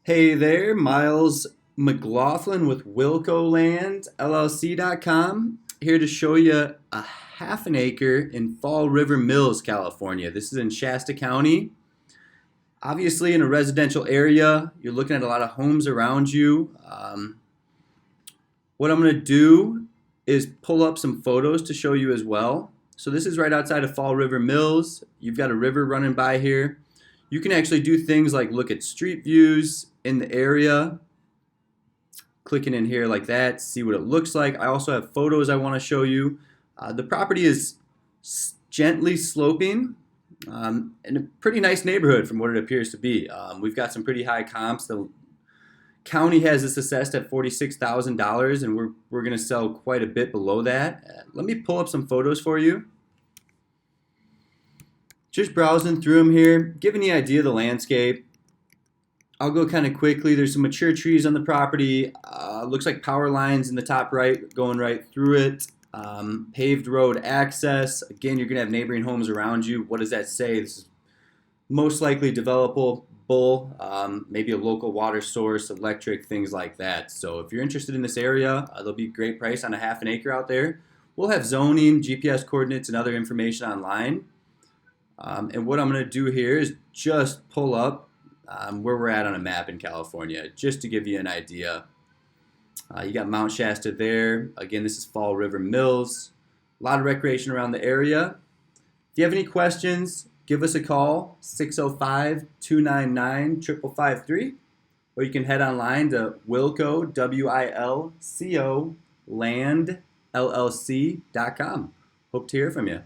Hey there, Miles McLaughlin with Wilco Land LLC.com, here to show you a half an acre in Fall River Mills, California. This is in Shasta County. Obviously, in a residential area, you're looking at a lot of homes around you. What I'm going to do is pull up some photos to show you as well. So, this is right outside of Fall River Mills. You've got a river running by here. You can actually do things like look at street views in the area, clicking in here like that, see what it looks like. I also have photos I want to show you. The property is gently sloping in a pretty nice neighborhood from what it appears to be. We've got some pretty high comps. The county has this assessed at $46,000, and we're going to sell quite a bit below that. Let me pull up some photos for you. Just browsing through them here, giving you an idea of the landscape. I'll go kind of quickly. There's some mature trees on the property. Looks like power lines in the top right going right through it. Paved road access. Again, you're going to have neighboring homes around you. What does that say? This is most likely developable, maybe a local water source, electric, things like that. So if you're interested in this area, there'll be a great price on a half an acre out there. We'll have zoning, GPS coordinates, and other information online. And what I'm going to do here is just pull up where we're at on a map in California, just to give you an idea. You got Mount Shasta there. Again, this is Fall River Mills. A lot of recreation around the area. If you have any questions, give us a call, 605-299-5553. Or you can head online to Wilco, W-I-L-C-O, Land, LLC.com. Hope to hear from you.